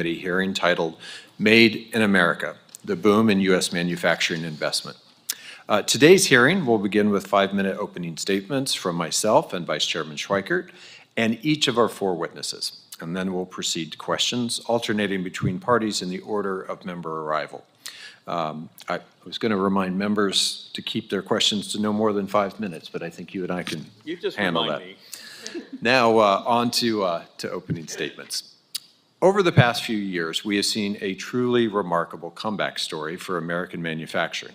Committee hearing titled Made in America, the Boom in U.S. Manufacturing Investment. Today's hearing will begin with 5-minute opening statements from myself and Vice Chairman Schweikert and each of our 4 witnesses. And then we'll proceed to questions, alternating between parties in the order of member arrival. I was going to remind members to keep their questions to no more than 5 minutes, but I think you and I can handle that. Me. Now, on to opening statements. Over the past few years, we have seen a truly remarkable comeback story for American manufacturing,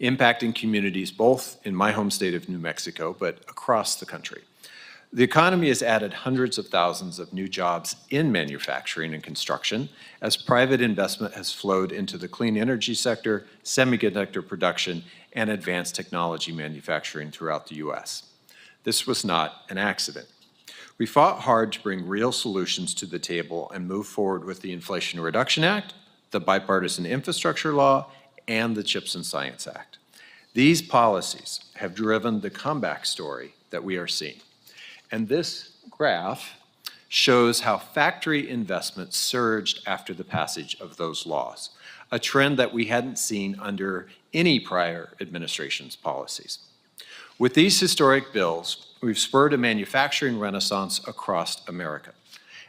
impacting communities both in my home state of New Mexico, but across the country. The economy has added hundreds of thousands of new jobs in manufacturing and construction as private investment has flowed into the clean energy sector, semiconductor production, and advanced technology manufacturing throughout the U.S. This was not an accident. We fought hard to bring real solutions to the table and move forward with the Inflation Reduction Act, the Bipartisan Infrastructure Law, and the CHIPS and Science Act. These policies have driven the comeback story that we are seeing. And this graph shows how factory investment surged after the passage of those laws, a trend that we hadn't seen under any prior administration's policies. With these historic bills, we've spurred a manufacturing renaissance across America.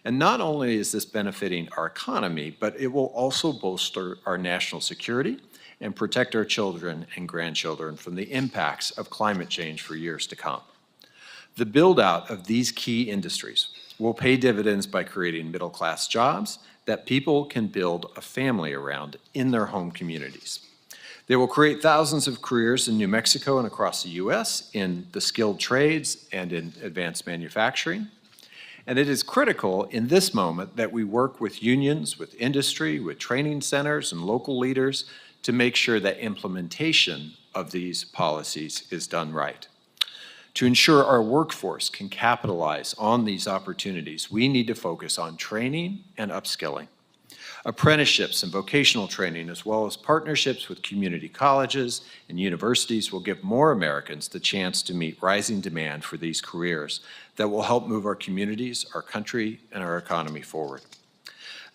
And not only is this benefiting our economy, but it will also bolster our national security and protect our children and grandchildren from the impacts of climate change for years to come. The build-out of these key industries will pay dividends by creating middle-class jobs that people can build a family around in their home communities. They will create thousands of careers in New Mexico and across the U.S. in the skilled trades and in advanced manufacturing. And it is critical in this moment that we work with unions, with industry, with training centers and local leaders to make sure that implementation of these policies is done right. To ensure our workforce can capitalize on these opportunities, we need to focus on training and upskilling. Apprenticeships and vocational training, as well as partnerships with community colleges and universities, will give more Americans the chance to meet rising demand for these careers that will help move our communities, our country, and our economy forward.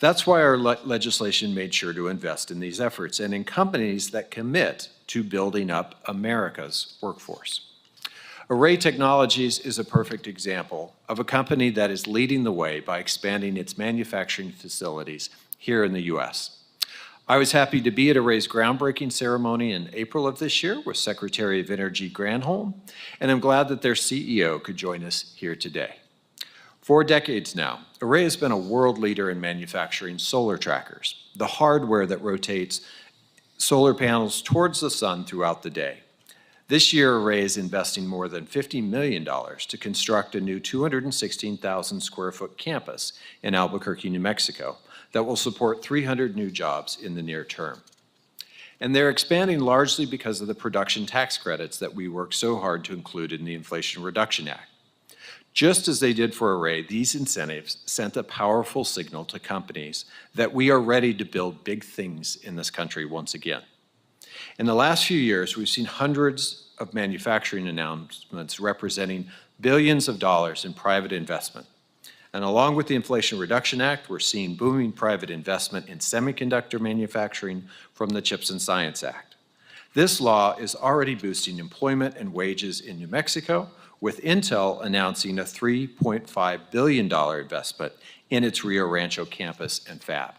That's why our legislation made sure to invest in these efforts and in companies that commit to building up America's workforce. Array Technologies is a perfect example of a company that is leading the way by expanding its manufacturing facilities here in the U.S. I was happy to be at Array's groundbreaking ceremony in April of this year with Secretary of Energy Granholm, and I'm glad that their CEO could join us here today. For decades now, Array has been a world leader in manufacturing solar trackers, the hardware that rotates solar panels towards the sun throughout the day. This year, Array is investing more than $50 million to construct a new 216,000 square foot campus in Albuquerque, New Mexico, that will support 300 new jobs in the near term. And they're expanding largely because of the production tax credits that we worked so hard to include in the Inflation Reduction Act. Just as they did for Array, these incentives sent a powerful signal to companies that we are ready to build big things in this country once again. In the last few years, we've seen hundreds of manufacturing announcements representing billions of dollars in private investment. And along with the Inflation Reduction Act, we're seeing booming private investment in semiconductor manufacturing from the CHIPS and Science Act. This law is already boosting employment and wages in New Mexico, with Intel announcing a $3.5 billion investment in its Rio Rancho campus and fab.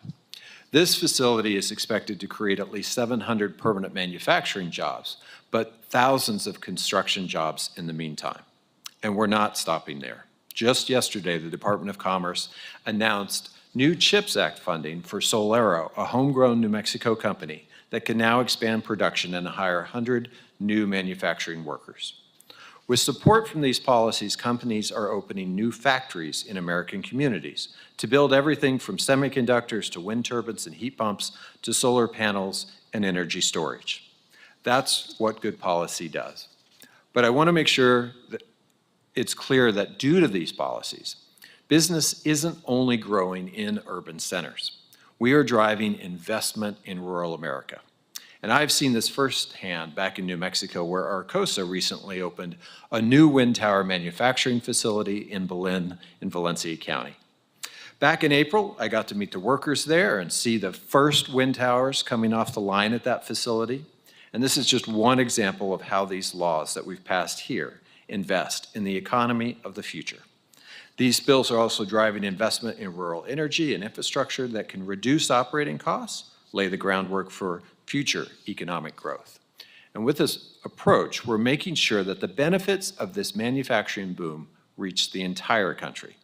This facility is expected to create at least 700 permanent manufacturing jobs, but thousands of construction jobs in the meantime. And we're not stopping there. Just yesterday, the Department of Commerce announced new CHIPS Act funding for Solero, a homegrown New Mexico company that can now expand production and hire 100 new manufacturing workers. With support from these policies, companies are opening new factories in American communities to build everything from semiconductors to wind turbines and heat pumps to solar panels and energy storage. That's what good policy does. But I want to make sure that it's clear that due to these policies, business isn't only growing in urban centers. We are driving investment in rural America. And I've seen this firsthand back in New Mexico, where Arcosa recently opened a new wind tower manufacturing facility in Belen in Valencia County. Back in April, I got to meet the workers there and see the first wind towers coming off the line at that facility. And this is just one example of how these laws that we've passed here invest in the economy of the future. These bills are also driving investment in rural energy and infrastructure that can reduce operating costs, lay the groundwork for future economic growth. And with this approach, we're making sure that the benefits of this manufacturing boom reach the entire country.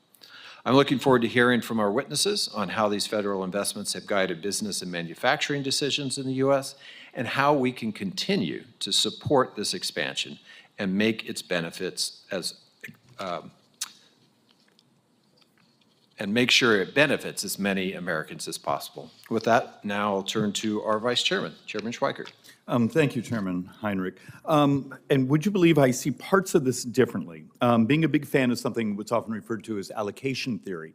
I'm looking forward to hearing from our witnesses on how these federal investments have guided business and manufacturing decisions in the U.S. and how we can continue to support this expansion and make its benefits and make sure it benefits as many Americans as possible. With that, now I'll turn to our Vice Chairman, Chairman Schweikert. Thank you, Chairman Heinrich. And would you believe I see parts of this differently? Being a big fan of something that's often referred to as allocation theory.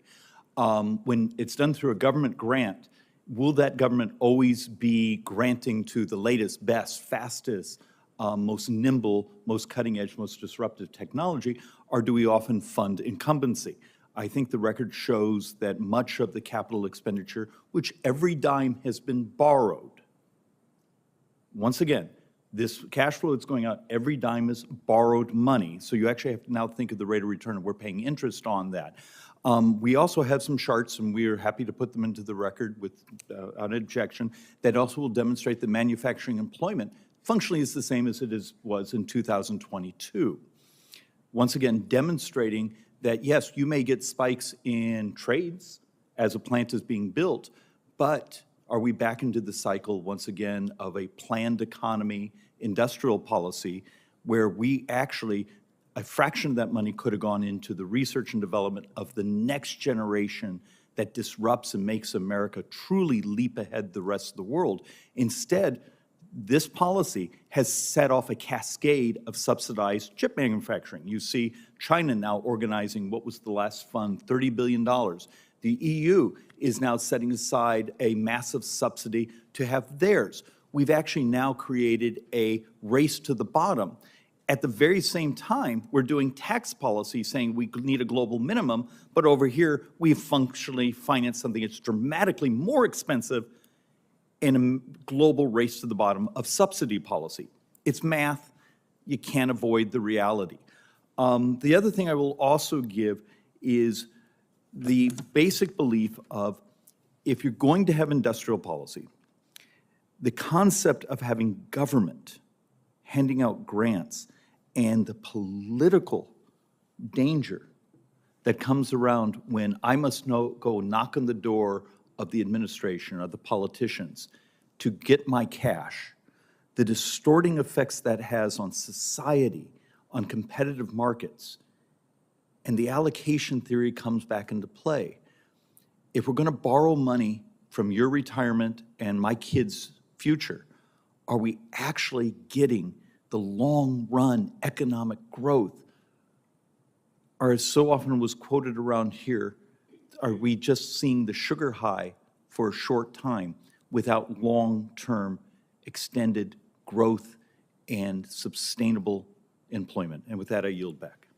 When it's done through a government grant, will that government always be granting to the latest, best, fastest, most nimble, most cutting edge, most disruptive technology, or do we often fund incumbency? I think the record shows that much of the capital expenditure, which every dime has been borrowed, once again, this cash flow that's going out, every dime is borrowed money. So you actually have to now think of the rate of return, and we're paying interest on that. We also have some charts, and we are happy to put them into the record without objection, that also will demonstrate that manufacturing employment functionally is the same as it was in 2022. Once again, demonstrating that, yes, you may get spikes in trades as a plant is being built, but are we back into the cycle, once again, of a planned economy, industrial policy, where we actually, a fraction of that money could have gone into the research and development of the next generation that disrupts and makes America truly leap ahead the rest of the world. Instead, this policy has set off a cascade of subsidized chip manufacturing. You see China now organizing, what was the last fund, $30 billion. The EU is now setting aside a massive subsidy to have theirs. We've actually now created a race to the bottom. At the very same time, we're doing tax policy saying we need a global minimum, but over here, we've functionally financed something that's dramatically more expensive in a global race to the bottom of subsidy policy. It's math. You can't avoid the reality. The other thing I will also give is the basic belief of, if you're going to have industrial policy, the concept of having government handing out grants and the political danger that comes around when I must go knock on the door of the administration or the politicians to get my cash, the distorting effects that has on society, on competitive markets, and the allocation theory comes back into play. If we're going to borrow money from your retirement and my kids' future, are we actually getting the long-run economic growth? Or, as so often was quoted around here, are we just seeing the sugar high for a short time without long-term extended growth and sustainable employment? And with that, I yield back.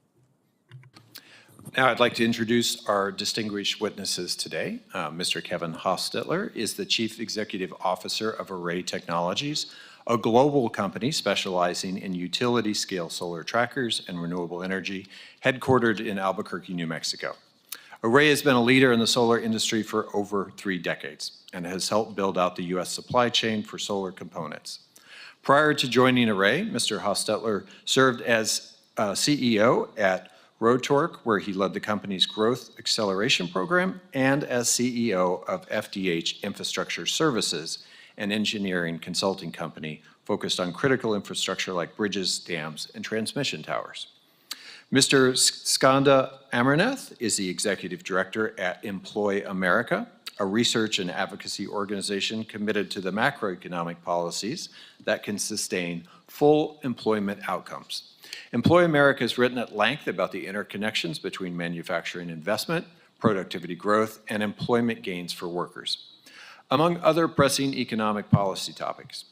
Now I'd like to introduce our distinguished witnesses today. Mr. Kevin Hostetler is the Chief Executive Officer of Array Technologies, a global company specializing in utility-scale solar trackers and renewable energy, headquartered in Albuquerque, New Mexico. Array has been a leader in the solar industry for over 3 decades and has helped build out the U.S. supply chain for solar components. Prior to joining Array, Mr. Hostetler served as CEO at Rotork, where he led the company's growth acceleration program, and as CEO of FDH Infrastructure Services, an engineering consulting company focused on critical infrastructure like bridges, dams, and transmission towers. Mr. Skanda Amarnath is the Executive Director at Employ America, a research and advocacy organization committed to the macroeconomic policies that can sustain full employment outcomes. Employ America has written at length about the interconnections between manufacturing investment, productivity growth, and employment gains for workers, among other pressing economic policy topics.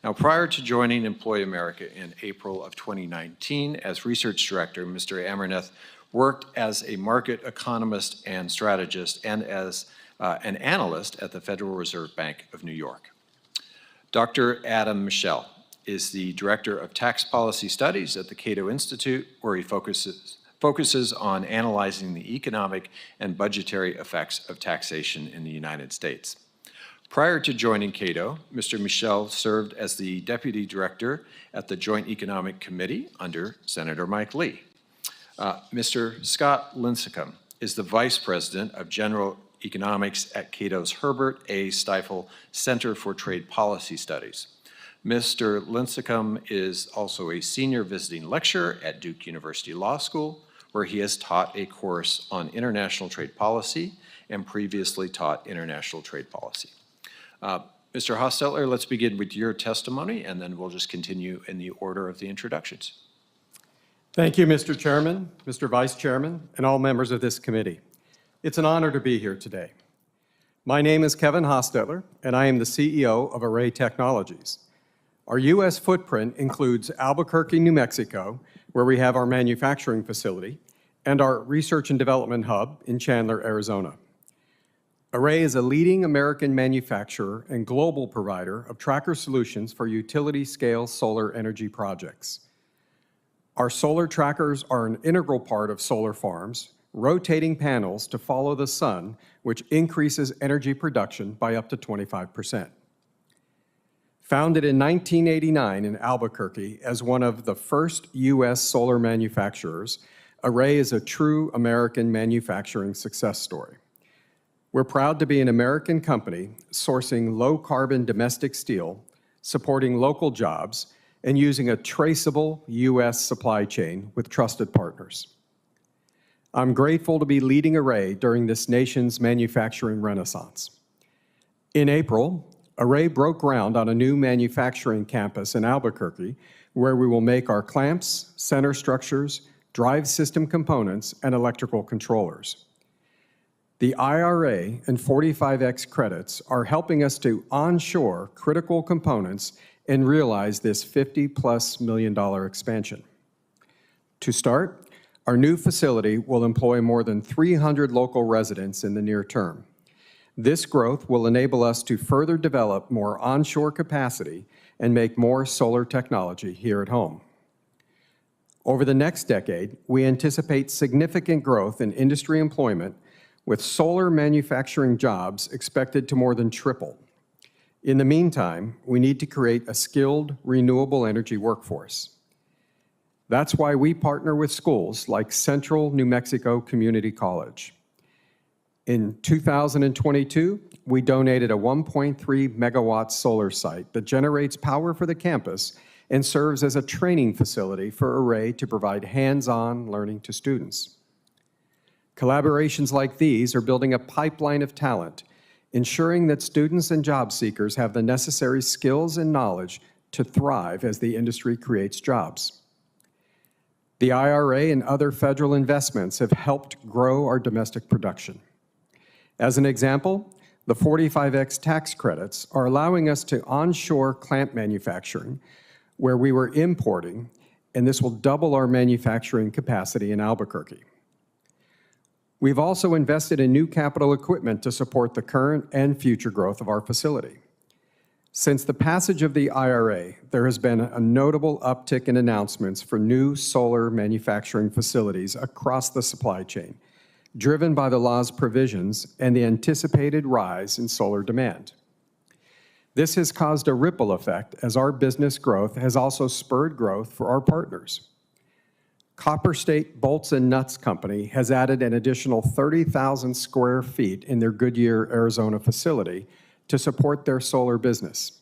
Now, prior to joining Employ America in April of 2019 as research director, Mr. Amarnath worked as a market economist and strategist, and as an analyst at the Federal Reserve Bank of New York. Dr. Adam Michel is the Director of Tax Policy Studies at the Cato Institute, where he focuses on analyzing the economic and budgetary effects of taxation in the United States. Prior to joining Cato, Mr. Michel served as the Deputy Director at the Joint Economic Committee under Senator Mike Lee. Mr. Scott Lincicome is the Vice President of General Economics at Cato's Herbert A. Stiefel Center for Trade Policy Studies. Mr. Lincicome is also a senior visiting lecturer at Duke University Law School, where he has taught a course on international trade policy and previously taught international trade policy. Mr. Hostetler, let's begin with your testimony, and then we'll just continue in the order of the introductions. Thank you, Mr. Chairman, Mr. Vice Chairman, and all members of this committee. It's an honor to be here today. My name is Kevin Hostetler, and I am the CEO of Array Technologies. Our U.S. footprint includes Albuquerque, New Mexico, where we have our manufacturing facility, and our research and development hub in Chandler, Arizona. Array is a leading American manufacturer and global provider of tracker solutions for utility-scale solar energy projects. Our solar trackers are an integral part of solar farms, rotating panels to follow the sun, which increases energy production by up to 25%. Founded in 1989 in Albuquerque as one of the first U.S. solar manufacturers, Array is a true American manufacturing success story. We're proud to be an American company sourcing low-carbon domestic steel, supporting local jobs, and using a traceable U.S. supply chain with trusted partners. I'm grateful to be leading Array during this nation's manufacturing renaissance. In April, Array broke ground on a new manufacturing campus in Albuquerque, where we will make our clamps, center structures, drive system components, and electrical controllers. The IRA and 45X credits are helping us to onshore critical components and realize this $50+ million expansion. To start, our new facility will employ more than 300 local residents in the near term. This growth will enable us to further develop more onshore capacity and make more solar technology here at home. Over the next decade, we anticipate significant growth in industry employment, with solar manufacturing jobs expected to more than triple. In the meantime, we need to create a skilled, renewable energy workforce. That's why we partner with schools like Central New Mexico Community College. In 2022, we donated a 1.3 megawatt solar site that generates power for the campus and serves as a training facility for Array to provide hands-on learning to students. Collaborations like these are building a pipeline of talent, ensuring that students and job seekers have the necessary skills and knowledge to thrive as the industry creates jobs. The IRA and other federal investments have helped grow our domestic production. As an example, the 45X tax credits are allowing us to onshore clamp manufacturing, where we were importing, and this will double our manufacturing capacity in Albuquerque. We've also invested in new capital equipment to support the current and future growth of our facility. Since the passage of the IRA, there has been a notable uptick in announcements for new solar manufacturing facilities across the supply chain, driven by the law's provisions and the anticipated rise in solar demand. This has caused a ripple effect as our business growth has also spurred growth for our partners. Copper State Bolts and Nuts Company has added an additional 30,000 square feet in their Goodyear, Arizona facility to support their solar business.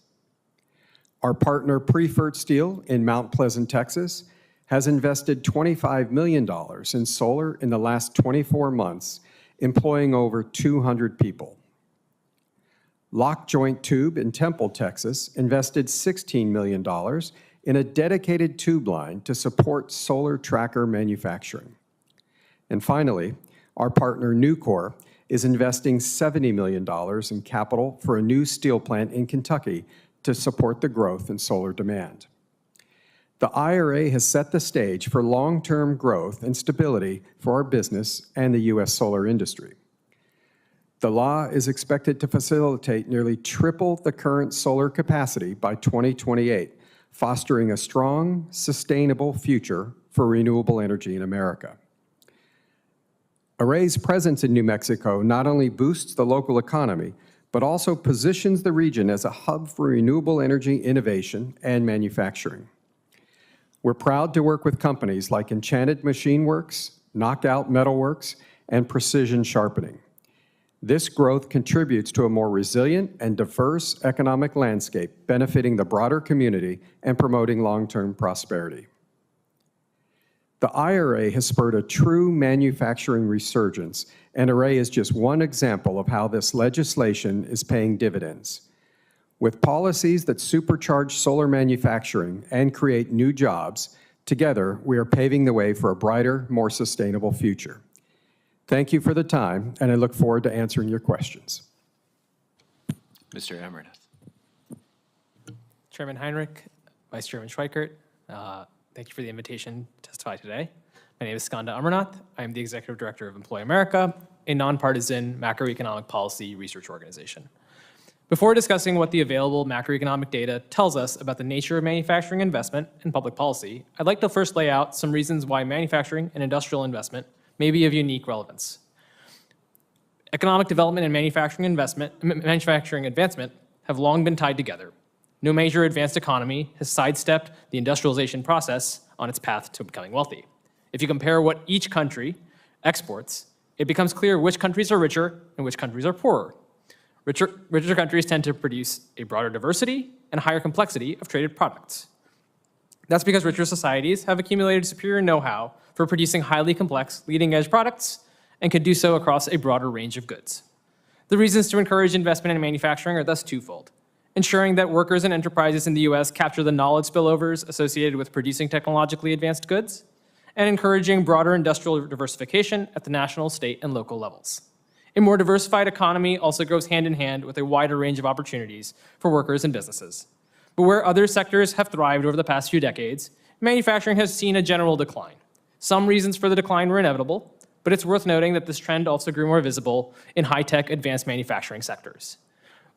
Our partner Preferred Steel in Mount Pleasant, Texas, has invested $25 million in solar in the last 24 months, employing over 200 people. Lock Joint Tube in Temple, Texas, invested $16 million in a dedicated tube line to support solar tracker manufacturing. And finally, our partner Nucor is investing $70 million in capital for a new steel plant in Kentucky to support the growth in solar demand. The IRA has set the stage for long-term growth and stability for our business and the U.S. solar industry. The law is expected to facilitate nearly triple the current solar capacity by 2028, fostering a strong, sustainable future for renewable energy in America. Array's presence in New Mexico not only boosts the local economy, but also positions the region as a hub for renewable energy innovation and manufacturing. We're proud to work with companies like Enchanted Machine Works, Knockout Metalworks, and Precision Sharpening. This growth contributes to a more resilient and diverse economic landscape, benefiting the broader community and promoting long-term prosperity. The IRA has spurred a true manufacturing resurgence, and Array is just one example of how this legislation is paying dividends. With policies that supercharge solar manufacturing and create new jobs, together we are paving the way for a brighter, more sustainable future. Thank you for the time, and I look forward to answering your questions. Mr. Amarnath. Chairman Heinrich, Vice Chairman Schweikert, thank you for the invitation to testify today. My name is Skanda Amarnath. I am the Executive Director of Employ America, a nonpartisan macroeconomic policy research organization. Before discussing what the available macroeconomic data tells us about the nature of manufacturing investment and public policy, I'd like to first lay out some reasons why manufacturing and industrial investment may be of unique relevance. Economic development and manufacturing advancement have long been tied together. No major advanced economy has sidestepped the industrialization process on its path to becoming wealthy. If you compare what each country exports, it becomes clear which countries are richer and which countries are poorer. Richer countries tend to produce a broader diversity and higher complexity of traded products. That's because richer societies have accumulated superior know-how for producing highly complex, leading-edge products and can do so across a broader range of goods. The reasons to encourage investment in manufacturing are thus twofold: ensuring that workers and enterprises in the U.S. capture the knowledge spillovers associated with producing technologically advanced goods, and encouraging broader industrial diversification at the national, state, and local levels. A more diversified economy also goes hand in hand with a wider range of opportunities for workers and businesses. But where other sectors have thrived over the past few decades, manufacturing has seen a general decline. Some reasons for the decline were inevitable, but it's worth noting that this trend also grew more visible in high-tech advanced manufacturing sectors.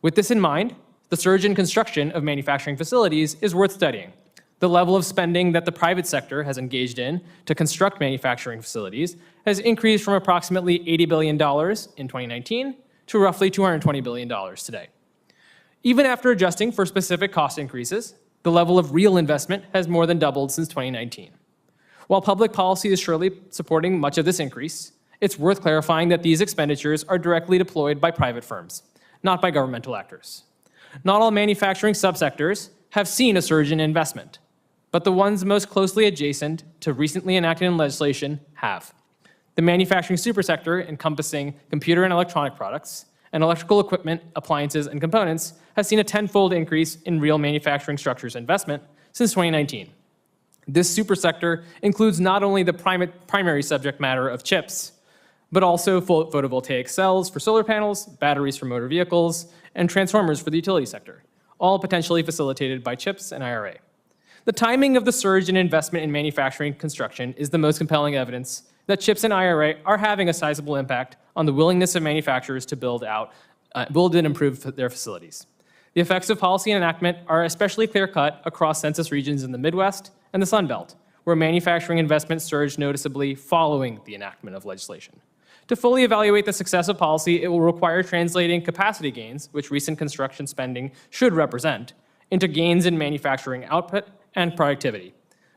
With this in mind, the surge in construction of manufacturing facilities is worth studying. The level of spending that the private sector has engaged in to construct manufacturing facilities has increased from approximately $80 billion in 2019 to roughly $220 billion today. Even after adjusting for specific cost increases, the level of real investment has more than doubled since 2019. While public policy is surely supporting much of this increase, it's worth clarifying that these expenditures are directly deployed by private firms, not by governmental actors. Not all manufacturing subsectors have seen a surge in investment, but the ones most closely adjacent to recently enacted legislation have. The manufacturing supersector, encompassing computer and electronic products, and electrical equipment, appliances, and components, has seen a tenfold increase in real manufacturing structures investment since 2019. This supersector includes not only the primary subject matter of chips, but also photovoltaic cells for solar panels, batteries for motor vehicles, and transformers for the utility sector, all potentially facilitated by CHIPS and IRA. The timing of the surge in investment in manufacturing construction is the most compelling evidence that CHIPS and IRA are having a sizable impact on the willingness of manufacturers to build and improve their facilities. The effects of policy enactment are especially clear-cut across census regions in the Midwest and the Sun Belt, where manufacturing investment surged noticeably following the enactment of legislation. To fully evaluate the success of policy, it will require translating capacity gains, which recent construction spending should represent, into gains in manufacturing output and productivity.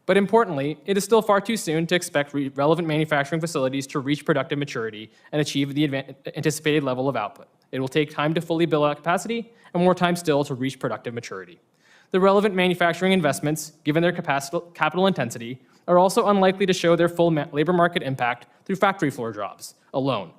But importantly, it is still far too soon to expect relevant manufacturing facilities to reach productive maturity and achieve the anticipated level of output. It will take time to fully build out capacity and more time still to reach productive maturity. The relevant manufacturing investments, given their capital intensity, are also unlikely to show their full labor market impact through factory floor jobs alone.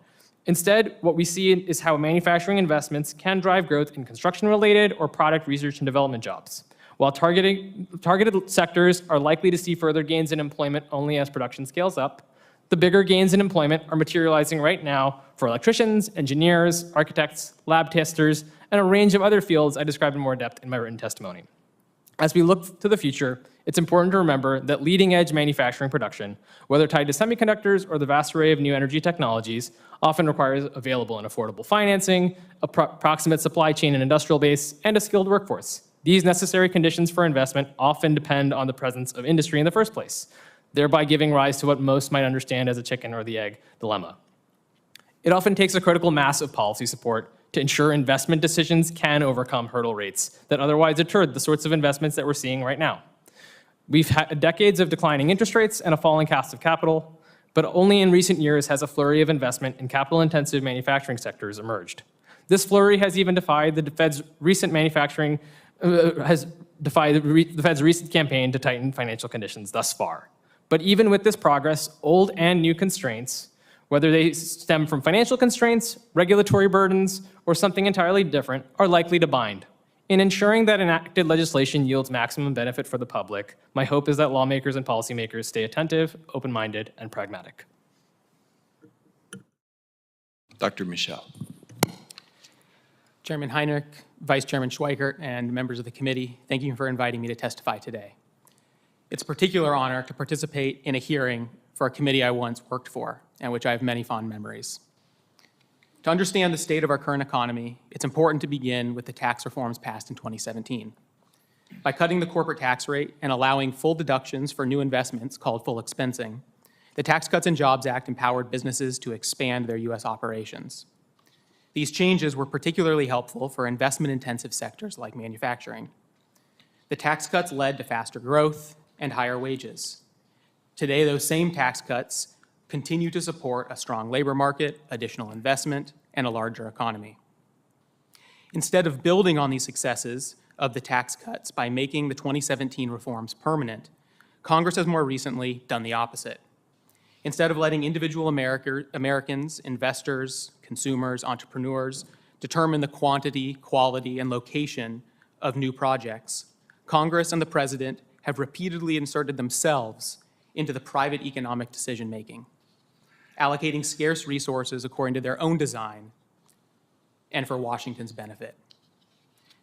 Instead, what we see is how manufacturing investments can drive growth in construction-related or product research and development jobs. While targeted sectors are likely to see further gains in employment only as production scales up, the bigger gains in employment are materializing right now for electricians, engineers, architects, lab testers, and a range of other fields I described in more depth in my written testimony. As we look to the future, it's important to remember that leading-edge manufacturing production, whether tied to semiconductors or the vast array of new energy technologies, often requires available and affordable financing, approximate supply chain and industrial base, and a skilled workforce. These necessary conditions for investment often depend on the presence of industry in the first place, thereby giving rise to what most might understand as a chicken or the egg dilemma. It often takes a critical mass of policy support to ensure investment decisions can overcome hurdle rates that otherwise deter the sorts of investments that we're seeing right now. We've had decades of declining interest rates and a falling cost of capital, but only in recent years has a flurry of investment in capital-intensive manufacturing sectors emerged. This flurry has even defied the Fed's recent campaign to tighten financial conditions thus far. But even with this progress, old and new constraints, whether they stem from financial constraints, regulatory burdens, or something entirely different, are likely to bind. In ensuring that enacted legislation yields maximum benefit for the public, my hope is that lawmakers and policymakers stay attentive, open-minded, and pragmatic. Dr. Michel. Chairman Heinrich, Vice Chairman Schweikert, and members of the committee, thank you for inviting me to testify today. It's a particular honor to participate in a hearing for a committee I once worked for, and which I have many fond memories. To understand the state of our current economy, it's important to begin with the tax reforms passed in 2017. By cutting the corporate tax rate and allowing full deductions for new investments called full expensing, the Tax Cuts and Jobs Act empowered businesses to expand their U.S. operations. These changes were particularly helpful for investment-intensive sectors like manufacturing. The tax cuts led to faster growth and higher wages. Today, those same tax cuts continue to support a strong labor market, additional investment, and a larger economy. Instead of building on these successes of the tax cuts by making the 2017 reforms permanent, Congress has more recently done the opposite. Instead of letting individual Americans, investors, consumers, entrepreneurs determine the quantity, quality, and location of new projects, Congress and the President have repeatedly inserted themselves into the private economic decision-making, allocating scarce resources according to their own design and for Washington's benefit.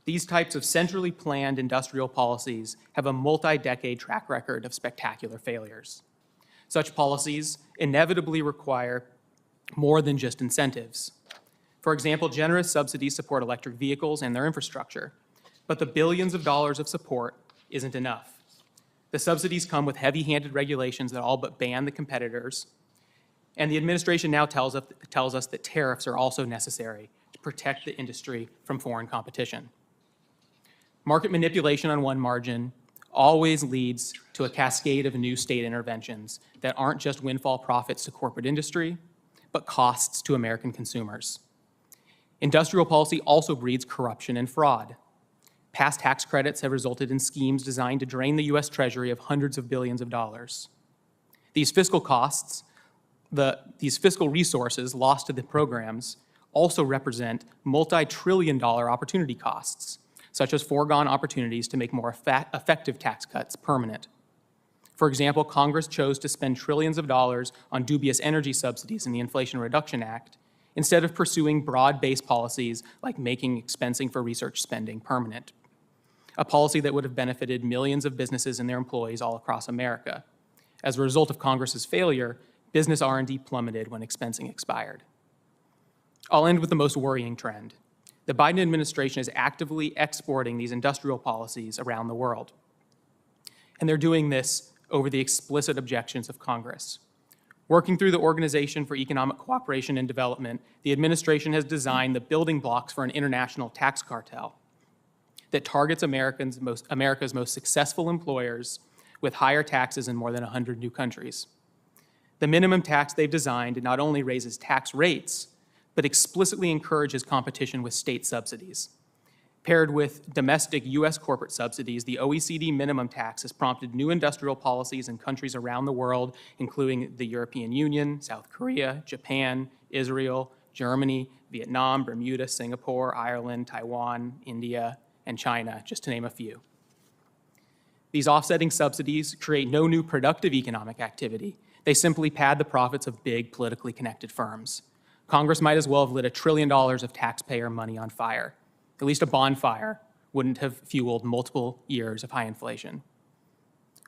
These types of centrally planned industrial policies have a multi-decade track record of spectacular failures. Such policies inevitably require more than just incentives. For example, generous subsidies support electric vehicles and their infrastructure, but the billions of dollars of support isn't enough. The subsidies come with heavy-handed regulations that all but ban the competitors, and the administration now tells us that tariffs are also necessary to protect the industry from foreign competition. Market manipulation on one margin always leads to a cascade of new state interventions that aren't just windfall profits to corporate industry, but costs to American consumers. Industrial policy also breeds corruption and fraud. Past tax credits have resulted in schemes designed to drain the U.S. Treasury of hundreds of billions of dollars. These fiscal costs, these fiscal resources lost to the programs also represent multi-trillion-dollar opportunity costs, such as foregone opportunities to make more effective tax cuts permanent. For example, Congress chose to spend trillions of dollars on dubious energy subsidies in the Inflation Reduction Act instead of pursuing broad-based policies like making expensing for research spending permanent, a policy that would have benefited millions of businesses and their employees all across America. As a result of Congress's failure, business R&D plummeted when expensing expired. I'll end with the most worrying trend. The Biden administration is actively exporting these industrial policies around the world. And they're doing this over the explicit objections of Congress. Working through the Organization for Economic Cooperation and Development, the administration has designed the building blocks for an international tax cartel that targets America's most successful employers with higher taxes in more than 100 new countries. The minimum tax they've designed not only raises tax rates, but explicitly encourages competition with state subsidies. Paired with domestic U.S. corporate subsidies, the OECD minimum tax has prompted new industrial policies in countries around the world, including the European Union, South Korea, Japan, Israel, Germany, Vietnam, Bermuda, Singapore, Ireland, Taiwan, India, and China, just to name a few. These offsetting subsidies create no new productive economic activity. They simply pad the profits of big, politically connected firms. Congress might as well have lit $1 trillion of taxpayer money on fire, at least a bonfire, wouldn't have fueled multiple years of high inflation.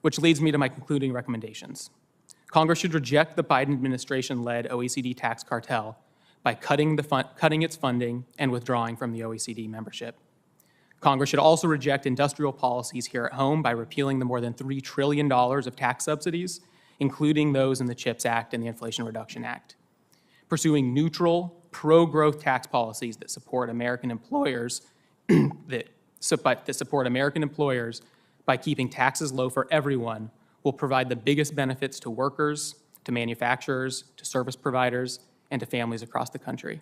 Which leads me to my concluding recommendations. Congress should reject the Biden administration-led OECD tax cartel by cutting its funding and withdrawing from the OECD membership. Congress should also reject industrial policies here at home by repealing the more than $3 trillion of tax subsidies, including those in the CHIPS Act and the Inflation Reduction Act. Pursuing neutral, pro-growth tax policies that support American employers that support American employers by keeping taxes low for everyone will provide the biggest benefits to workers, to manufacturers, to service providers, and to families across the country.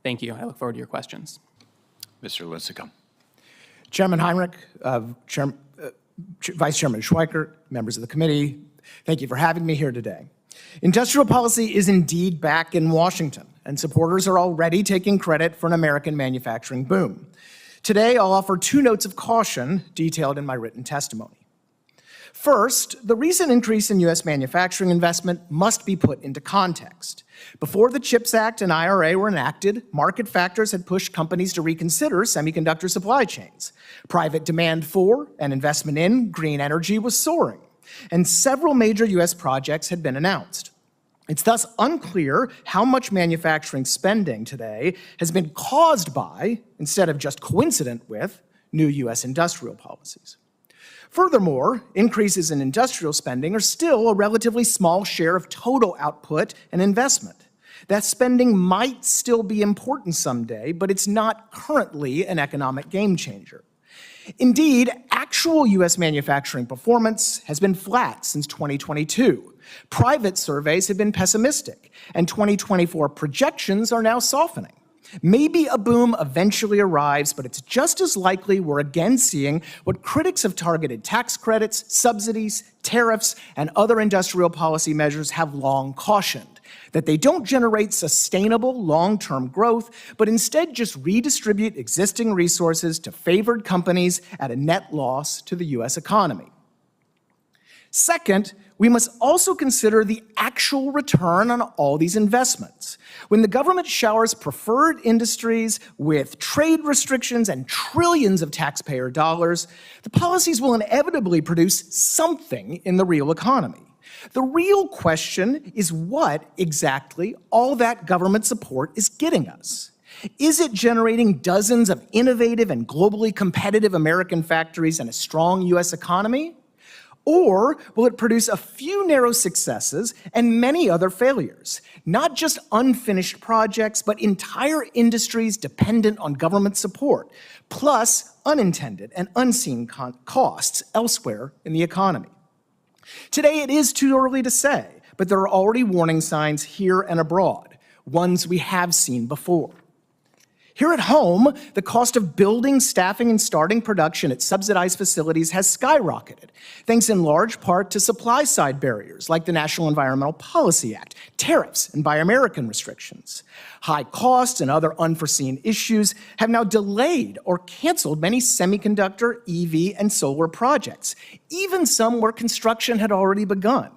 Thank you. I look forward to your questions. Mr. Lincicome. Chairman Heinrich, Vice Chairman Schweikert, members of the committee, thank you for having me here today. Industrial policy is indeed back in Washington, and supporters are already taking credit for an American manufacturing boom. Today, I'll offer 2 notes of caution detailed in my written testimony. First, the recent increase in U.S. manufacturing investment must be put into context. Before the CHIPS Act and IRA were enacted, market factors had pushed companies to reconsider semiconductor supply chains. Private demand for and investment in green energy was soaring, and several major U.S. projects had been announced. It's thus unclear how much manufacturing spending today has been caused by, instead of just coincident with, new U.S. industrial policies. Furthermore, increases in industrial spending are still a relatively small share of total output and investment. That spending might still be important someday, but it's not currently an economic game changer. Indeed, actual U.S. manufacturing performance has been flat since 2022. Private surveys have been pessimistic, and 2024 projections are now softening. Maybe a boom eventually arrives, but it's just as likely we're again seeing what critics of targeted tax credits, subsidies, tariffs, and other industrial policy measures have long cautioned, that they don't generate sustainable long-term growth, but instead just redistribute existing resources to favored companies at a net loss to the U.S. economy. Second, we must also consider the actual return on all these investments. When the government showers preferred industries with trade restrictions and trillions of taxpayer dollars, the policies will inevitably produce something in the real economy. The real question is what exactly all that government support is getting us. Is it generating dozens of innovative and globally competitive American factories and a strong U.S. economy? Or will it produce a few narrow successes and many other failures? Not just unfinished projects, but entire industries dependent on government support, plus unintended and unseen costs elsewhere in the economy. Today, it is too early to say, but there are already warning signs here and abroad, ones we have seen before. Here at home, the cost of building, staffing, and starting production at subsidized facilities has skyrocketed, thanks in large part to supply-side barriers like the National Environmental Policy Act, tariffs, and Buy American restrictions. High costs and other unforeseen issues have now delayed or canceled many semiconductor, EV, and solar projects, even some where construction had already begun.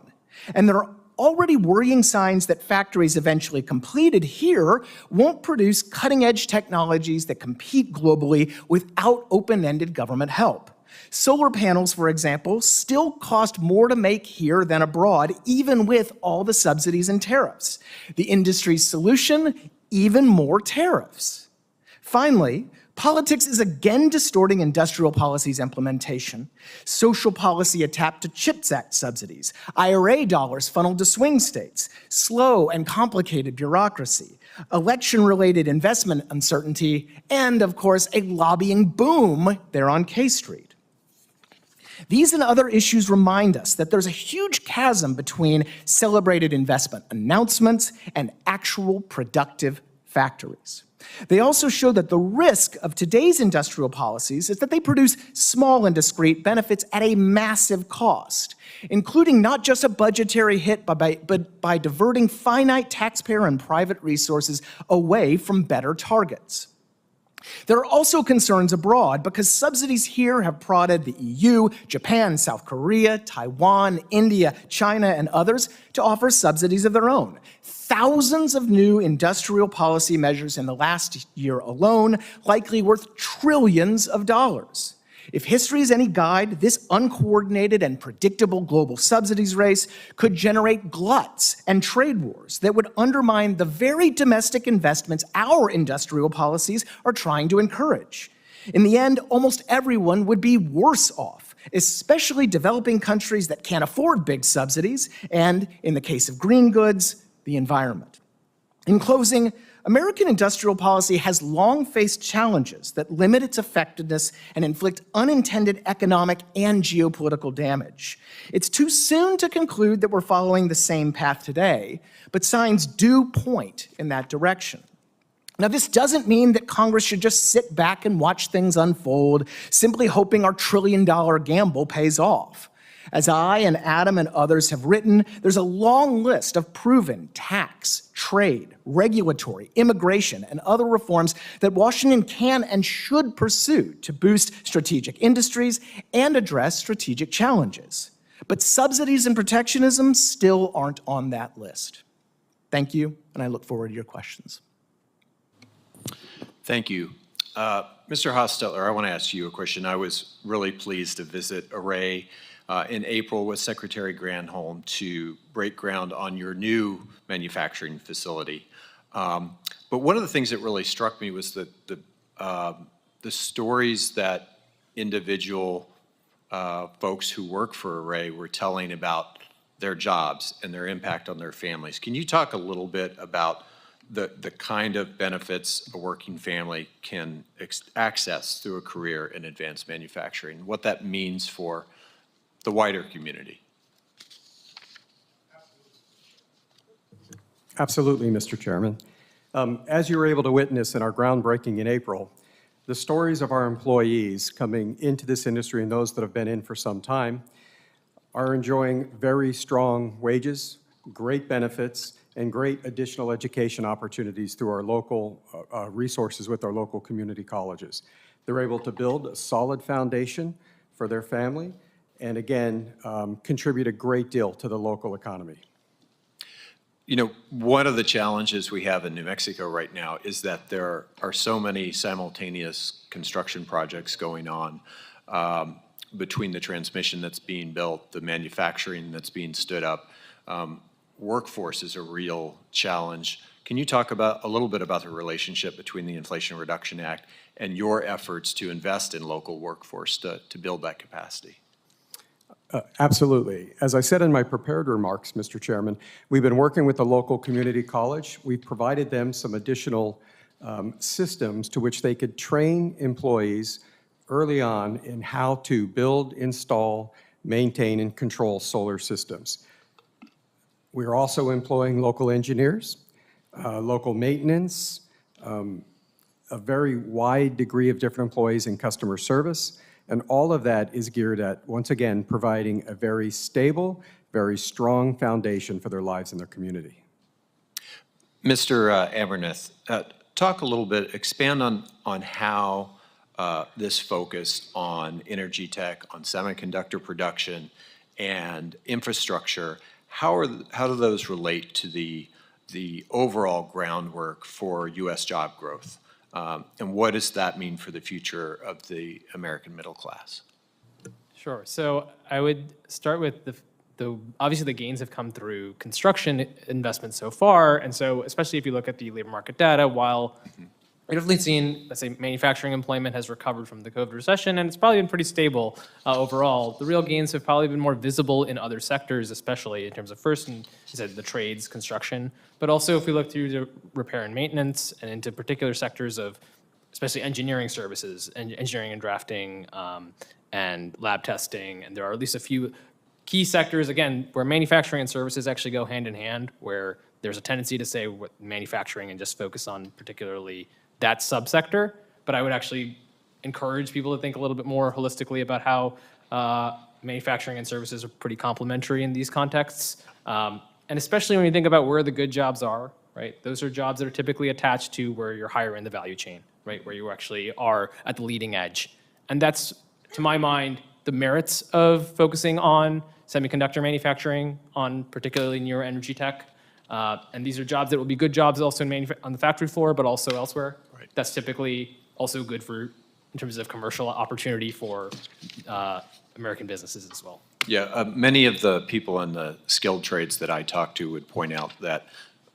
And there are already worrying signs that factories eventually completed here won't produce cutting-edge technologies that compete globally without open-ended government help. Solar panels, for example, still cost more to make here than abroad, even with all the subsidies and tariffs. The industry's solution, even more tariffs. Finally, politics is again distorting industrial policy's implementation. Social policy tapped to CHIPS Act subsidies, IRA dollars funneled to swing states, slow and complicated bureaucracy, election-related investment uncertainty, and, of course, a lobbying boom there on K Street. These and other issues remind us that there's a huge chasm between celebrated investment announcements and actual productive factories. They also show that the risk of today's industrial policies is that they produce small and discrete benefits at a massive cost, including not just a budgetary hit, but by diverting finite taxpayer and private resources away from better targets. There are also concerns abroad because subsidies here have prodded the EU, Japan, South Korea, Taiwan, India, China, and others to offer subsidies of their own. Thousands of new industrial policy measures in the last year alone, likely worth trillions of dollars. If history is any guide, this uncoordinated and predictable global subsidies race could generate gluts and trade wars that would undermine the very domestic investments our industrial policies are trying to encourage. In the end, almost everyone would be worse off, especially developing countries that can't afford big subsidies, and, in the case of green goods, the environment. In closing, American industrial policy has long faced challenges that limit its effectiveness and inflict unintended economic and geopolitical damage. It's too soon to conclude that we're following the same path today, but signs do point in that direction. Now, this doesn't mean that Congress should just sit back and watch things unfold, simply hoping our trillion-dollar gamble pays off. As I and Adam and others have written, there's a long list of proven tax, trade, regulatory, immigration, and other reforms that Washington can and should pursue to boost strategic industries and address strategic challenges. But subsidies and protectionism still aren't on that list. Thank you, and I look forward to your questions. Thank you. Mr. Hostetler, I want to ask you a question. I was really pleased to visit Array in April with Secretary Granholm to break ground on your new manufacturing facility. But one of the things that really struck me was the stories that individual folks who work for Array were telling about their jobs and their impact on their families. Can you talk a little bit about the kind of benefits a working family can access through a career in advanced manufacturing, what that means for the wider community? Absolutely, Mr. Chairman. As you were able to witness in our groundbreaking in April, the stories of our employees coming into this industry and those that have been in for some time are enjoying very strong wages, great benefits, and great additional education opportunities through our local resources with our local community colleges. They're able to build a solid foundation for their family and again, contribute a great deal to the local economy. You know, one of the challenges we have in New Mexico right now is that there are so many simultaneous construction projects going on between the transmission that's being built, the manufacturing that's being stood up. Workforce is a real challenge. Can you talk about a little bit about the relationship between the Inflation Reduction Act and your efforts to invest in local workforce to build that capacity? Absolutely. As I said in my prepared remarks, Mr. Chairman, we've been working with the local community college. We've provided them some additional systems to which they could train employees early on in how to build, install, maintain, and control solar systems. We are also employing local engineers, local maintenance, a very wide degree of different employees in customer service, and all of that is geared at, once again, providing a very stable, very strong foundation for their lives and their community. Mr. Amarnath, talk a little bit, expand on how this focus on energy tech, on semiconductor production, and infrastructure, how do those relate to the overall groundwork for U.S. job growth? And what does that mean for the future of the American middle class? Sure. So I would start with obviously the gains have come through construction investments so far. And so especially if you look at the labor market data, while we've definitely seen, let's say, manufacturing employment has recovered from the COVID recession, and it's probably been pretty stable overall. The real gains have probably been more visible in other sectors, especially in terms of first, and you said the trades, construction, but also if we look through the repair and maintenance and into particular sectors of, especially engineering services, and engineering and drafting, and lab testing, and there are at least a few key sectors, again, where manufacturing and services actually go hand in hand, where there's a tendency to say manufacturing and just focus on particularly that subsector, but I would actually encourage people to think a little bit more holistically about how manufacturing and services are pretty complementary in these contexts. And especially when you think about where the good jobs are, right? Those are jobs that are typically attached to where you're higher in the value chain, right, where you actually are at the leading edge. And that's, to my mind, the merits of focusing on semiconductor manufacturing, on particularly near energy tech. And these are jobs that will be good jobs also on the factory floor, but also elsewhere. Right. That's typically also good in terms of commercial opportunity for American businesses as well. Yeah, many of the people in the skilled trades that I talk to would point out that,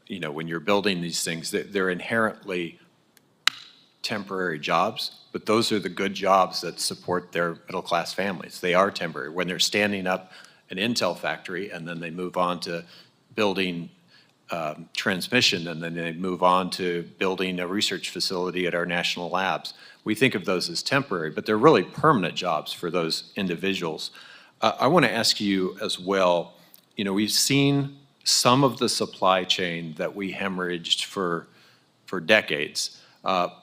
when you're building these things, they're inherently temporary jobs, but those are the good jobs that support their middle-class families. They are temporary. When they're standing up an Intel factory and then they move on to building transmission and then they move on to building a research facility at our national labs, we think of those as temporary, but they're really permanent jobs for those individuals. I want to ask you as well, we've seen some of the supply chain that we hemorrhaged for decades,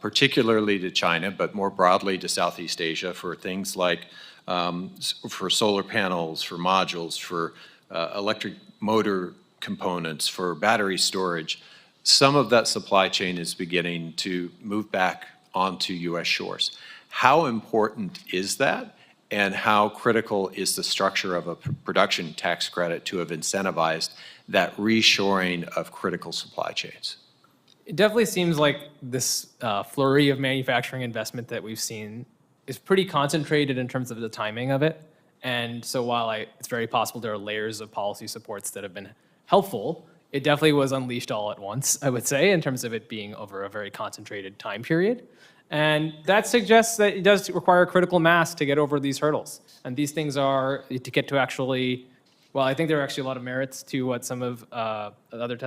particularly to China, but more broadly to Southeast Asia for things like for solar panels, for modules, for electric motor components, for battery storage. Some of that supply chain is beginning to move back onto U.S. shores. How important is that? And how critical is the structure of a production tax credit to have incentivized that reshoring of critical supply chains? It definitely seems like this flurry of manufacturing investment that we've seen is pretty concentrated in terms of the timing of it. And so while it's very possible there are layers of policy supports that have been helpful, it definitely was unleashed all at once, I would say, in terms of it being over a very concentrated time period. And that suggests that it does require critical mass to get over these hurdles. And these things are to get to actually, well, I think there are actually a lot of merits to what some of other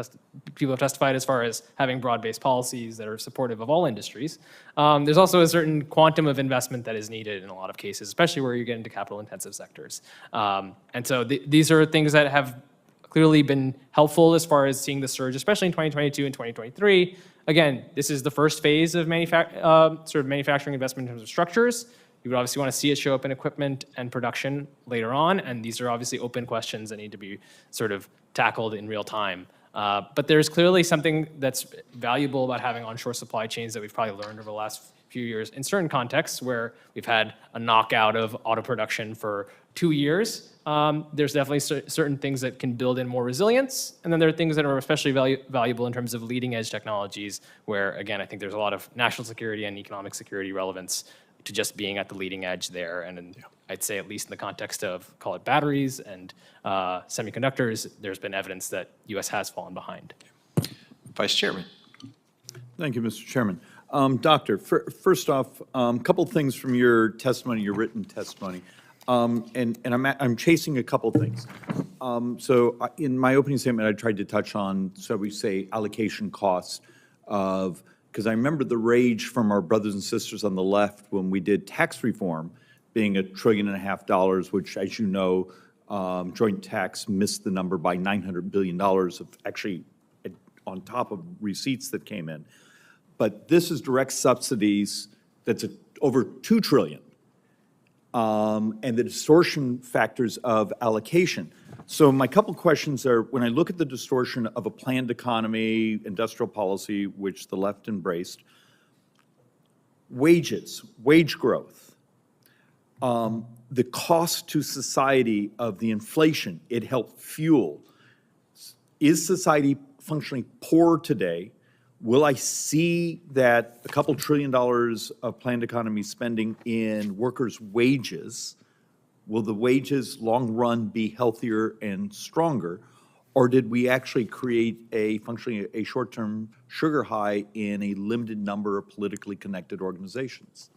people have testified as far as having broad-based policies that are supportive of all industries. There's also a certain quantum of investment that is needed in a lot of cases, especially where you get into capital-intensive sectors. And so these are things that have clearly been helpful as far as seeing the surge, especially in 2022 and 2023. Again, this is the first phase of manufacturing investment in terms of structures. You would obviously want to see it show up in equipment and production later on, and these are obviously open questions that need to be sort of tackled in real time. But there's clearly something that's valuable about having onshore supply chains that we've probably learned over the last few years in certain contexts where we've had a knockout of auto production for 2 years. There's definitely certain things that can build in more resilience, and then there are things that are especially valuable in terms of leading edge technologies where, again, I think there's a lot of national security and economic security relevance to just being at the leading edge there. And I'd say at least in the context of, call it batteries and semiconductors, there's been evidence that U.S. has fallen behind. Vice Chairman. Thank you, Mr. Chairman. Doctor, first off, a couple things from your testimony, your written testimony. And I'm chasing a couple things. In my opening statement, I tried to touch on, so we say, allocation costs of, because I remember the rage from our brothers and sisters on the left when we did tax reform being $1.5 trillion, which, as you know, joint tax missed the number by $900 billion of actually on top of receipts that came in. But this is direct subsidies that's over $2 trillion. And the distortion factors of allocation. So my couple questions are, when I look at the distortion of a planned economy, industrial policy, which the left embraced, wages, wage growth, the cost to society of the inflation it helped fuel. Is society functionally poor today? Will I see that a couple $1 trillion of planned economy spending in workers' wages, will the wages long run be healthier and stronger? Or did we actually create functionally a short-term sugar high in a limited number of politically connected organizations?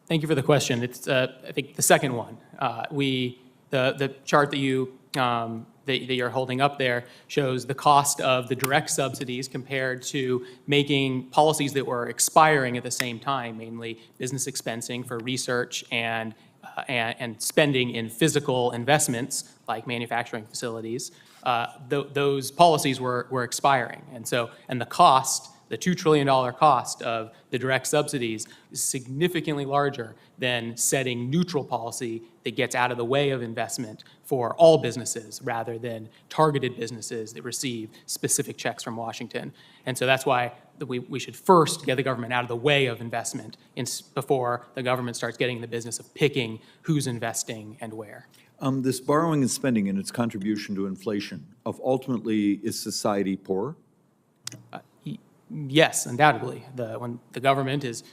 Thank you for the question. It's, I think, the second one. The chart that you're holding up there shows the cost of the direct subsidies compared to making policies that were expiring at the same time, mainly business expensing for research and spending in physical investments like manufacturing facilities. Those policies were expiring, and the cost, the $2 trillion cost of the direct subsidies, is significantly larger than setting neutral policy that gets out of the way of investment for all businesses rather than targeted businesses that receive specific checks from Washington. And so that's why that we should first get the government out of the way of investment before the government starts getting in the business of picking who's investing and where. This borrowing and spending and its contribution to inflation of ultimately is society poor? Yes, undoubtedly. When the government is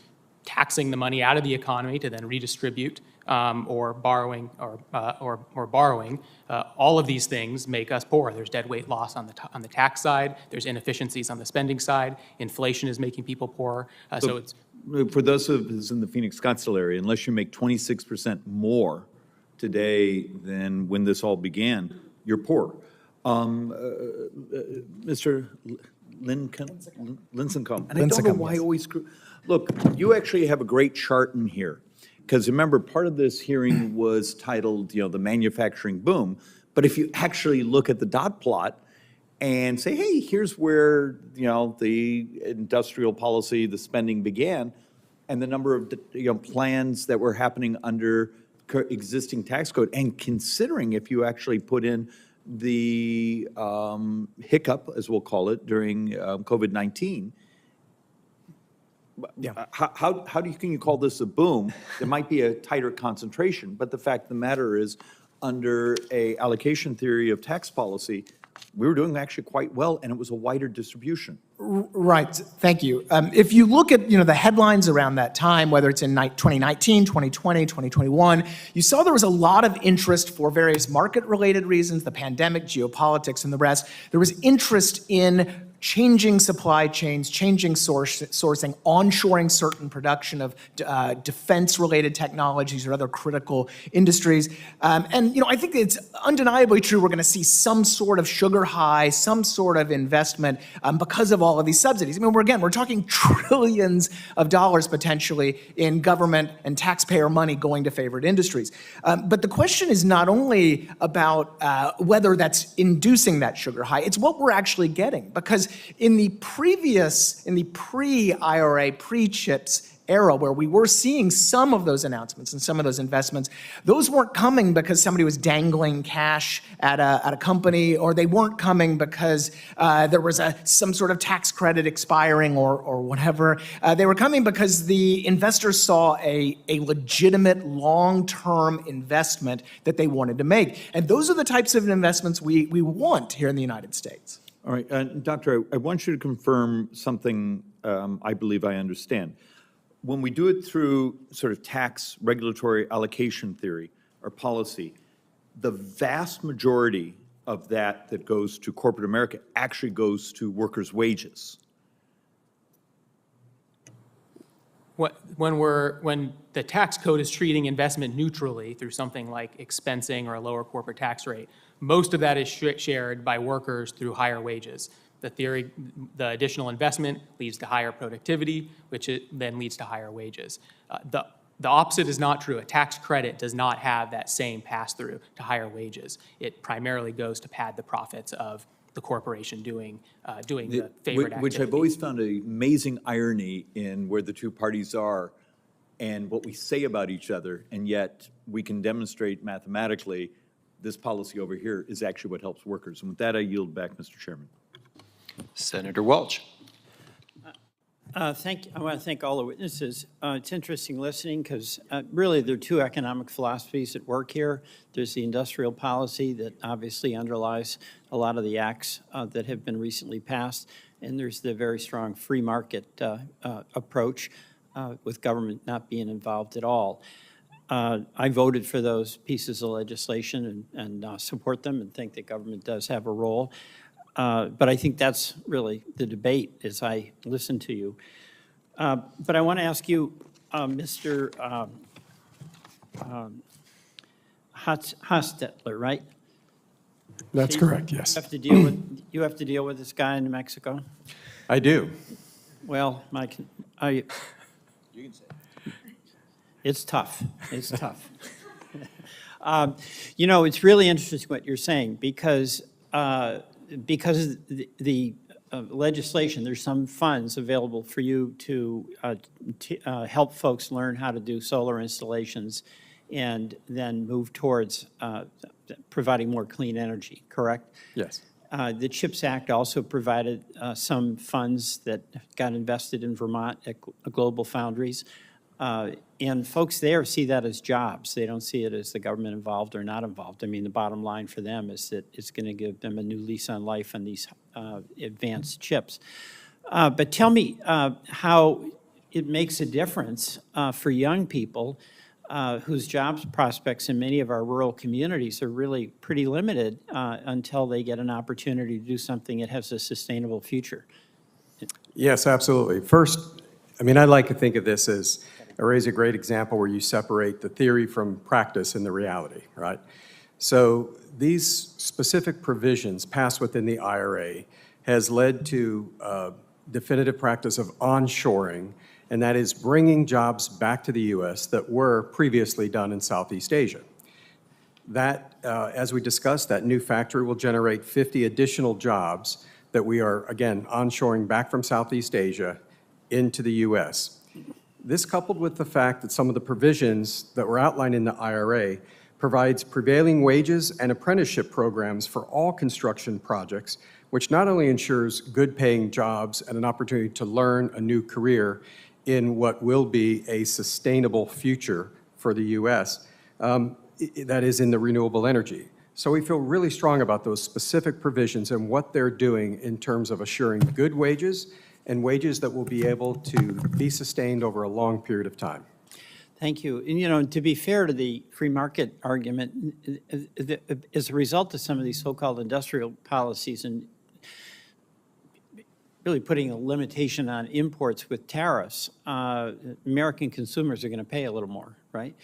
taxing the money out of the economy to then redistribute or borrowing, all of these things make us poor. There's deadweight loss on the tax side. There's inefficiencies on the spending side. Inflation is making people poorer. So it's For those of us in the Phoenix-Scottsdale area, unless you make 26% more today than when this all began, you're poor. Mr. Lincicome, and I don't know why I always screw. Look, you actually have a great chart in here, because remember, part of this hearing was titled, the manufacturing boom. But if you actually look at the dot plot and say, hey, here's where, the industrial policy, the spending began, and the number of, plans that were happening under existing tax code, and considering if you actually put in the hiccup, as we'll call it, during COVID-19, can you call this a boom? There might be a tighter concentration, but the fact of the matter is, under a allocation theory of tax policy, we were doing actually quite well, and it was a wider distribution. Right, thank you. If you look at the headlines around that time, whether it's in 2019, 2020, 2021, you saw there was a lot of interest for various market-related reasons, the pandemic, geopolitics, and the rest. There was interest in changing supply chains, changing sourcing, onshoring certain production of defense-related technologies or other critical industries. And I think it's undeniably true we're going to see some sort of sugar high, some sort of investment because of all of these subsidies. I mean, we're talking trillions of dollars potentially in government and taxpayer money going to favored industries. But the question is not only about whether that's inducing that sugar high, it's what we're actually getting. Because in the pre-IRA, pre-CHIPS era, where we were seeing some of those announcements and some of those investments, those weren't coming because somebody was dangling cash at a company, or they weren't coming because there was some sort of tax credit expiring or whatever. They were coming because the investors saw a legitimate long-term investment that they wanted to make. And those are the types of investments we want here in the United States. All right, Doctor, I want you to confirm something I believe I understand. When we do it through sort of tax regulatory allocation theory or policy, the vast majority of that goes to corporate America actually goes to workers' wages. When the tax code is treating investment neutrally through something like expensing or a lower corporate tax rate, most of that is shared by workers through higher wages. The additional investment leads to higher productivity, which then leads to higher wages. The opposite is not true. A tax credit does not have that same pass-through to higher wages. It primarily goes to pad the profits of the corporation doing the favored activity. Which I've always found an amazing irony in where the two parties are and what we say about each other, and yet we can demonstrate mathematically this policy over here is actually what helps workers. And with that, I yield back, Mr. Chairman. Senator Welch. I want to thank all the witnesses. It's interesting listening because really there are two economic philosophies at work here. There's the industrial policy that obviously underlies a lot of the acts that have been recently passed, and there's the very strong free market approach with government not being involved at all. I voted for those pieces of legislation and support them and think that government does have a role. But I think that's really the debate as I listen to you. But I want to ask you, Mr. Hostetler, right? That's correct, yes. You have to deal with this guy in New Mexico? I do. Well, you can say it's tough. It's tough. It's really interesting what you're saying because the legislation, there's some funds available for you to help folks learn how to do solar installations and then move towards providing more clean energy, correct? Yes. The CHIPS Act also provided some funds that got invested in Vermont at Global Foundries. And folks there see that as jobs. They don't see it as the government involved or not involved. I mean, the bottom line for them is that it's going to give them a new lease on life on these advanced chips. But tell me how it makes a difference for young people whose jobs prospects in many of our rural communities are really pretty limited until they get an opportunity to do something that has a sustainable future. Yes, absolutely. First, I mean, I like to think of this as, Array is a great example where you separate the theory from practice and the reality, right? So these specific provisions passed within the IRA has led to definitive practice of onshoring, and that is bringing jobs back to the U.S. that were previously done in Southeast Asia. That, as we discussed, that new factory will generate 50 additional jobs that we are, again, onshoring back from Southeast Asia into the U.S. This, coupled with the fact that some of the provisions that were outlined in the IRA provides prevailing wages and apprenticeship programs for all construction projects, which not only ensures good-paying jobs and an opportunity to learn a new career in what will be a sustainable future for the U.S., that is in the renewable energy. So we feel really strong about those specific provisions and what they're doing in terms of assuring good wages and wages that will be able to be sustained over a long period of time. Thank you. And, you know, to be fair to the free market argument, as a result of some of these so-called industrial policies and really putting a limitation on imports with tariffs, American consumers are going to pay a little more, right?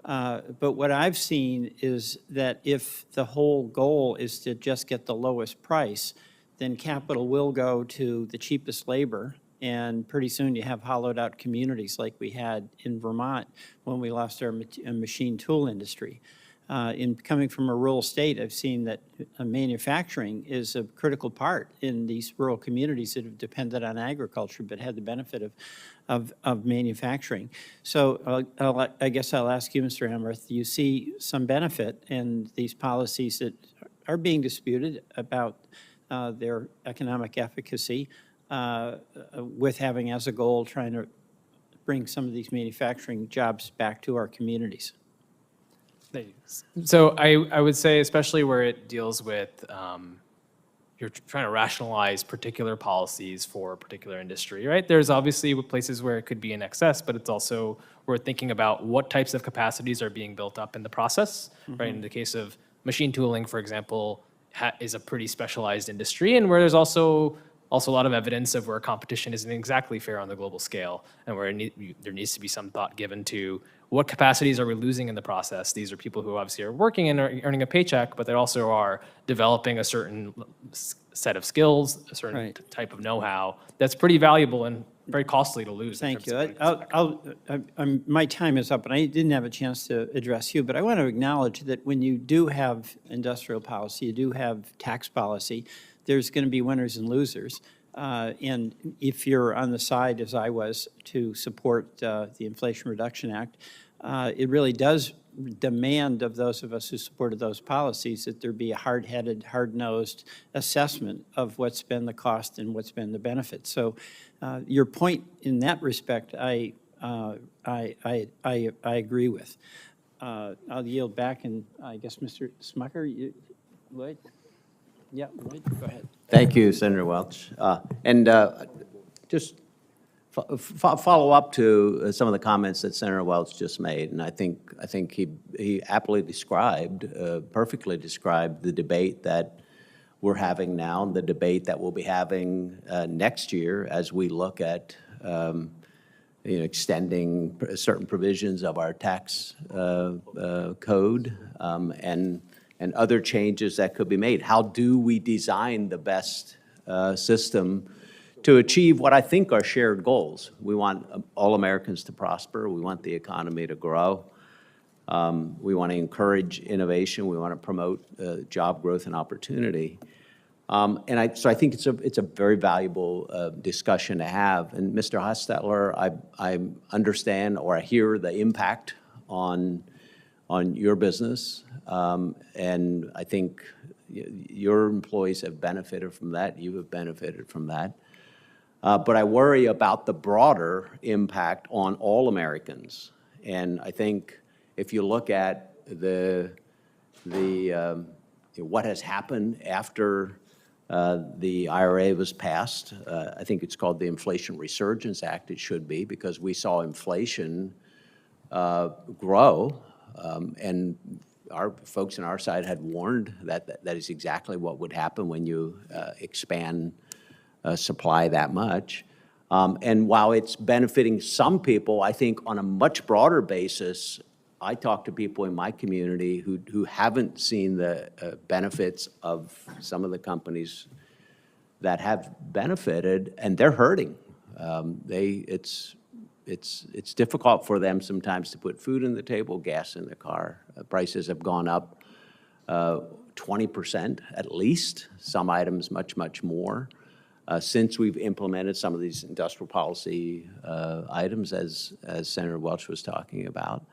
But what I've seen is that if the whole goal is to just get the lowest price, then capital will go to the cheapest labor, and pretty soon you have hollowed out communities like we had in Vermont when we lost our machine tool industry. In coming from a rural state, I've seen that manufacturing is a critical part in these rural communities that have depended on agriculture but had the benefit of manufacturing. So I guess I'll ask you, Mr. Amarnath, do you see some benefit in these policies that are being disputed about their economic efficacy with having as a goal trying to bring some of these manufacturing jobs back to our communities? So I would say, especially where it deals with, you're trying to rationalize particular policies for a particular industry, right? There's obviously places where it could be in excess, but it's also, we're thinking about what types of capacities are being built up in the process, right? In the case of machine tooling, for example, is a pretty specialized industry, and where there's also a lot of evidence of where competition isn't exactly fair on the global scale, and where there needs to be some thought given to what capacities are we losing in the process. These are people who obviously are working and are earning a paycheck, but they also are developing a certain set of skills, a certain type of know-how that's pretty valuable and very costly to lose. Thank you. My time is up, and I didn't have a chance to address you, but I want to acknowledge that when you do have industrial policy, you do have tax policy, there's going to be winners and losers. And if you're on the side, as I was, to support the Inflation Reduction Act, it really does demand of those of us who supported those policies that there be a hard-headed, hard-nosed assessment of what's been the cost and what's been the benefit. So your point in that respect, I agree with. I'll yield back, and I guess Mr. Smucker, Lloyd? Yeah, Lloyd, go ahead. Thank you, Senator Welch. Just follow up to some of the comments that Senator Welch just made, and I think he aptly described, perfectly described the debate that we're having now, and the debate that we'll be having next year as we look at extending certain provisions of our tax code and other changes that could be made. How do we design the best system to achieve what I think are shared goals? We want all Americans to prosper. We want the economy to grow. We want to encourage innovation. We want to promote job growth and opportunity. So I think it's a very valuable discussion to have. And Mr. Hostetler, I understand, or I hear the impact on your business. And I think, Your employees have benefited from that. You have benefited from that. But I worry about the broader impact on all Americans. And I think if you look at what has happened after the IRA was passed, I think it's called the Inflation Resurgence Act. It should be, because we saw inflation grow, and our folks on our side had warned that that is exactly what would happen when you expand supply that much. And while it's benefiting some people, I think on a much broader basis, I talk to people in my community who haven't seen the benefits of some of the companies that have benefited, and they're hurting. It's difficult for them sometimes to put food on the table, gas in the car. Prices have gone up 20% at least, some items much, much more, since we've implemented some of these industrial policy items, as Senator Welch was talking about.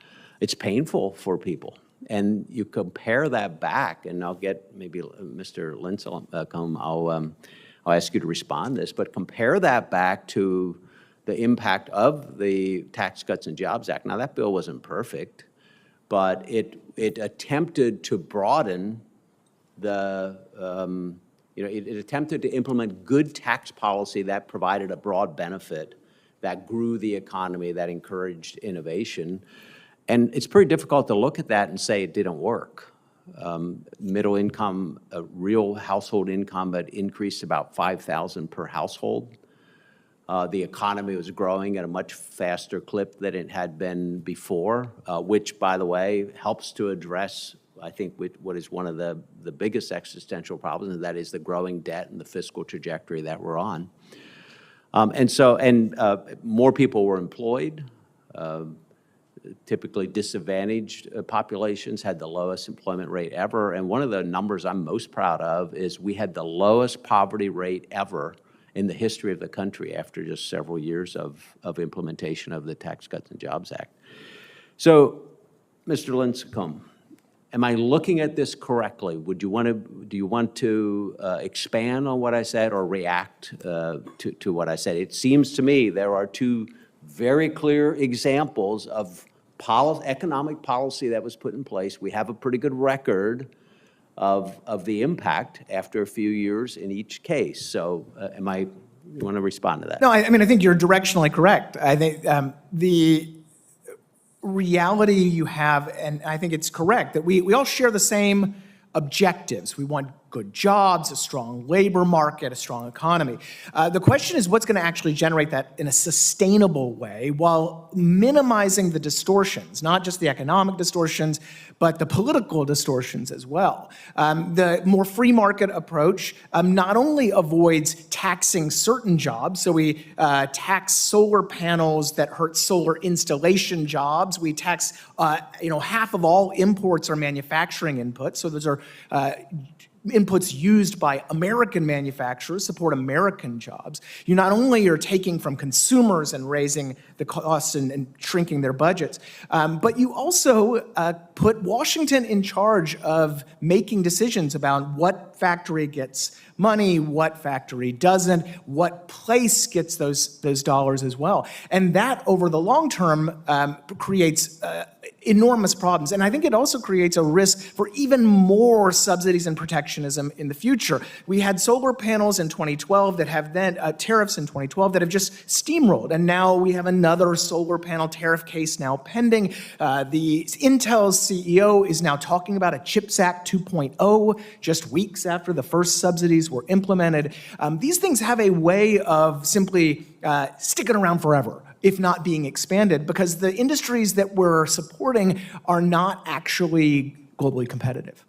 It's painful for people. And you compare that back, and I'll get maybe Mr. Lincicome, I'll ask you to respond to this, but compare that back to the impact of the Tax Cuts and Jobs Act. Now, that bill wasn't perfect, but it attempted to broaden the, it attempted to implement good tax policy that provided a broad benefit, that grew the economy, that encouraged innovation. And it's pretty difficult to look at that and say it didn't work. Middle income, real household income had increased about $5,000 per household. The economy was growing at a much faster clip than it had been before, which, by the way, helps to address, I think, what is one of the biggest existential problems, and that is the growing debt and the fiscal trajectory that we're on. More people were employed. Typically disadvantaged populations had the lowest employment rate ever. And one of the numbers I'm most proud of is we had the lowest poverty rate ever in the history of the country after just several years of implementation of the Tax Cuts and Jobs Act. So, Mr. Lincicome, am I looking at this correctly? Do you want to expand on what I said or react to what I said? It seems to me there are two very clear examples of economic policy that was put in place. We have a pretty good record of the impact after a few years in each case. So you want to respond to that? No, I mean, I think you're directionally correct. I think the reality you have, and I think it's correct, that we all share the same objectives. We want good jobs, a strong labor market, a strong economy. The question is what's going to actually generate that in a sustainable way while minimizing the distortions, not just the economic distortions, but the political distortions as well. The more free market approach not only avoids taxing certain jobs, so we tax solar panels that hurt solar installation jobs. We tax, half of all imports are manufacturing inputs, so those are inputs used by American manufacturers, support American jobs. You not only are taking from consumers and raising the costs and shrinking their budgets, but you also put Washington in charge of making decisions about what factory gets money, what factory doesn't, what place gets those dollars as well. And that, over the long term, creates enormous problems. And I think it also creates a risk for even more subsidies and protectionism in the future. We had solar panels in 2012 that have then, tariffs in 2012 that have just steamrolled. And now we have another solar panel tariff case now pending. The Intel's CEO is now talking about a CHIPS Act 2.0 just weeks after the first subsidies were implemented. These things have a way of simply sticking around forever, if not being expanded, because the industries that we're supporting are not actually globally competitive.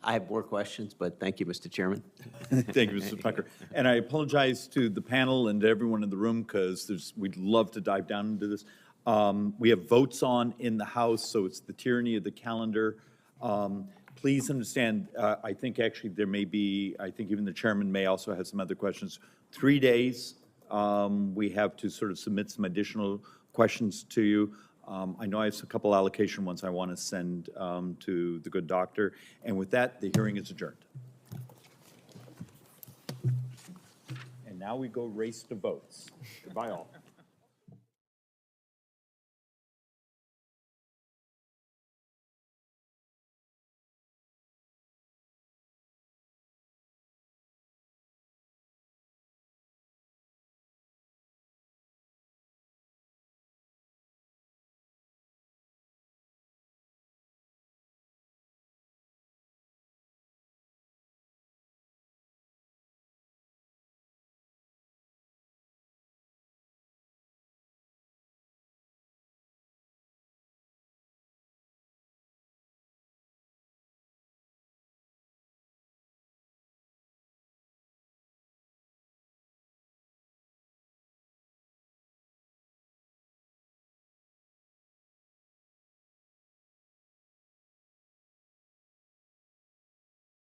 I have more questions, but thank you, Mr. Chairman. Thank you, Mr. Tucker. And I apologize to the panel and to everyone in the room because we'd love to dive down into this. We have votes on in the House, so it's the tyranny of the calendar. Please understand, I think actually there may be, I think even the chairman may also have some other questions. 3 days, we have to sort of submit some additional questions to you. I know I have a couple allocation ones I want to send to the good doctor. And with that, the hearing is adjourned. And now we go race to votes. Goodbye, all.